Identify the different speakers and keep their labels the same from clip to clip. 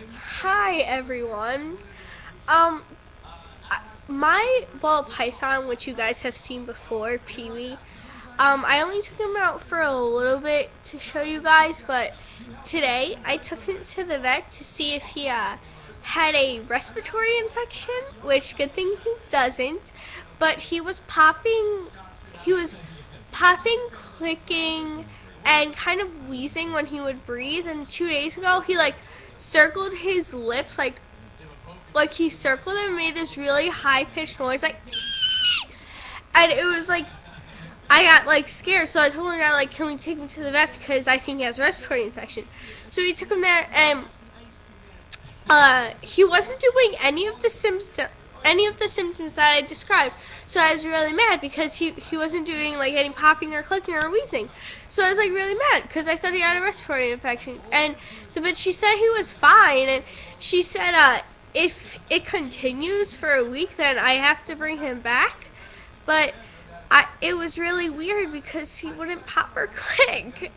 Speaker 1: Hi everyone. Um, my ball python, which you guys have seen before, Peewee. I only took him out for a little bit to show you guys, but today I took him to the vet to see if he had a respiratory infection, which good thing he doesn't. But he was popping, clicking, and kind of wheezing when he would breathe. And 2 days ago, he circled his lips like he circled and made this really high pitched noise and it was like I got scared, so I told my dad can we take him to the vet because I think he has a respiratory infection. So we took him there and he wasn't doing any of the symptoms that I described. So I was really mad because he wasn't doing any popping or clicking or wheezing. So I was really mad because I thought he had a respiratory infection. But she said he was fine, and she said if it continues for a week, then I have to bring him back. But it was really weird because he wouldn't pop or click.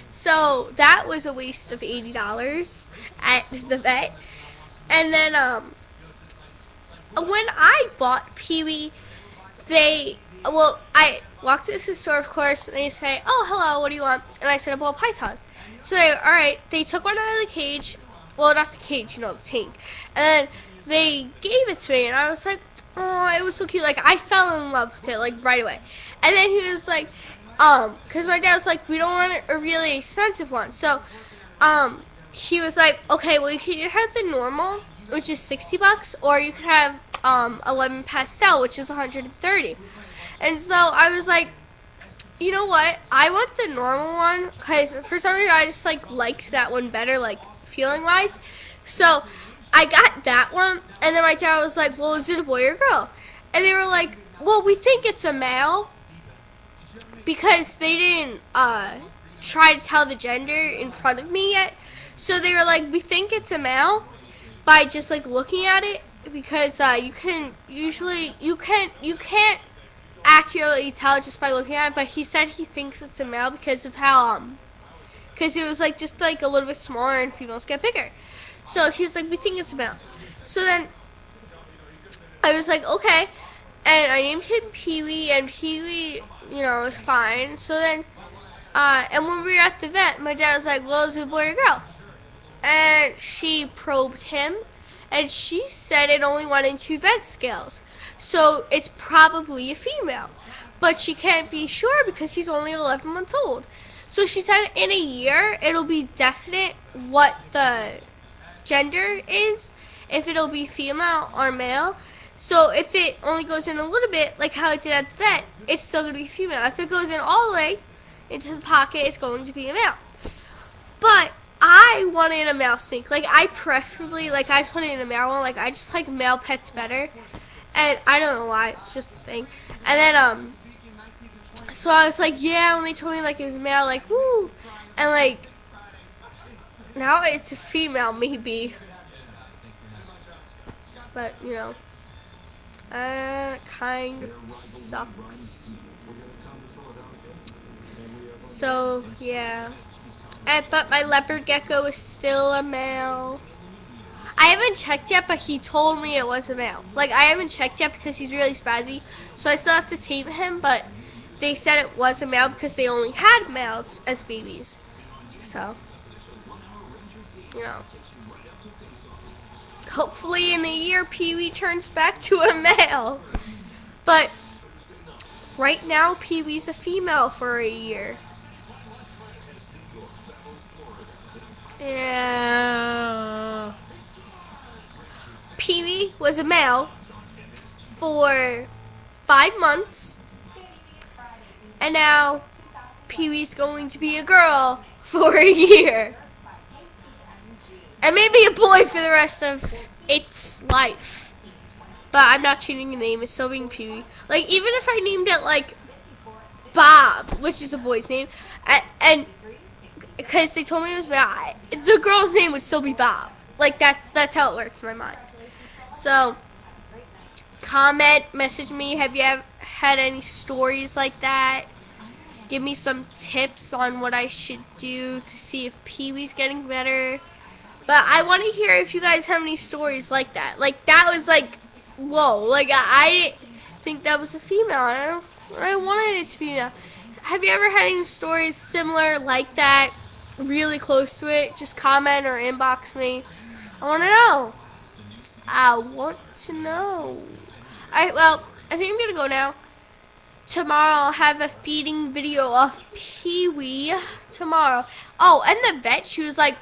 Speaker 1: So that was a waste of $80 at the vet. And then when I bought Peewee, I walked into the store, of course, and they say, "Oh, hello, what do you want?" And I said, "A ball python." So all right, they took one out of the cage. Well, not the cage, the tank. And then they gave it to me, and I was like, "Oh, it was so cute." I fell in love with it, right away. And then he was like, because my dad was like, "We don't want a really expensive one." So, he was like, "Okay, well, you can either have the normal, which is $60, or you could have 11 pastel, which is 130." And so I was like, you know what? I want the normal one because for some reason I just liked that one better, feeling wise. So I got that one, and then my dad was like, "Well, is it a boy or girl?" And they were like, "Well, we think it's a male," because they didn't try to tell the gender in front of me yet. So they were like, "We think it's a male," by just looking at it, because you can't accurately tell just by looking at it. But he said he thinks it's a male because of how because it was just a little bit smaller and females get bigger. So he was like, "We think it's a male." So then I was like, "Okay," and I named him Peewee, and Peewee, was fine. So then and when we were at the vet, my dad was like, "Well, is it a boy or girl?" And she probed him, and she said it only went in 2 vent scales. So it's probably a female. But she can't be sure because he's only 11 months old. So she said in a year, it'll be definite what the gender is, if it'll be female or male. So if it only goes in a little bit, like how it did at the vet, it's still going to be female. If it goes in all the way into the pocket, it's going to be a male. But I wanted a male snake. I preferably, I just wanted a male one. I just like male pets better. And I don't know why. It's just a thing. And then, so I was like, yeah, when they told me, it was a male, woo. And, now it's a female, maybe. But, kind of sucks. So, yeah. But my leopard gecko is still a male. I haven't checked yet, but he told me it was a male. I haven't checked yet because he's really spazzy, so I still have to tame him, but they said it was a male because they only had males as babies. So, hopefully in a year, Peewee turns back to a male. But right now, Peewee's a female for a year. Yeah. Peewee was a male for 5 months, and now Peewee's going to be a girl for a year, and maybe a boy for the rest of its life. But I'm not changing the name; it's still being Peewee. Even if I named it Bob, which is a boy's name, and because they told me it was male, the girl's name would still be Bob. That's how it works in my mind. So, comment, message me. Have you ever had any stories like that? Give me some tips on what I should do to see if Peewee's getting better. But I want to hear if you guys have any stories like that. Like, that was like, whoa. Like, I didn't think that was a female. I wanted it to be a. Have you ever had any stories similar like that? Really close to it? Just comment or inbox me. I want to know. I want to know. Alright, well, I think I'm going to go now. Tomorrow I'll have a feeding video of Peewee tomorrow. Oh, and the vet, she was like,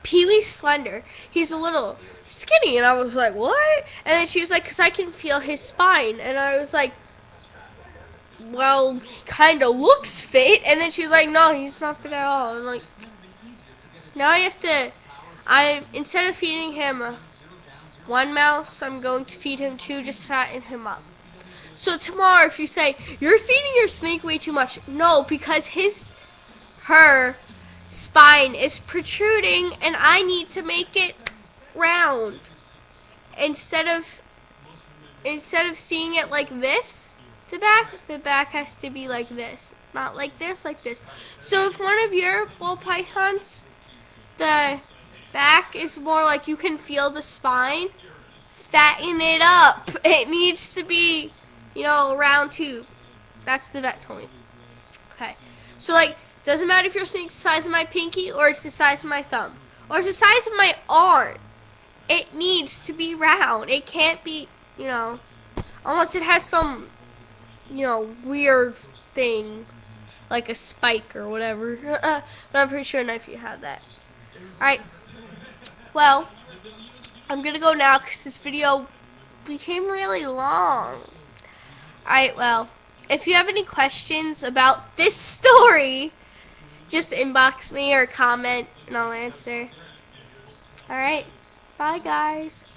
Speaker 1: Peewee's slender. He's a little skinny. And I was like, what? And then she was like, because I can feel his spine. And I was like, well, he kind of looks fit. And then she was like, no, he's not fit at all. And like, now I have to, instead of feeding him one mouse, I'm going to feed him two, just fatten him up. So tomorrow, if you say, you're feeding your snake way too much, no, because her spine is protruding and I need to make it round. Instead of seeing it like this, the back has to be like this. Not like this, like this. So if one of your ball pythons, the back is more like you can feel the spine, fatten it up. It needs to be, a round tube. That's the vet told me. Okay. So, like, doesn't matter if your snake's the size of my pinky or it's the size of my thumb or it's the size of my arm. It needs to be round. It can't be, unless it has some, weird thing like a spike or whatever. But I'm pretty sure none of you have that. Alright. Well, I'm going to go now because this video became really long. Alright, well, if you have any questions about this story, just inbox me or comment and I'll answer. Alright, bye guys.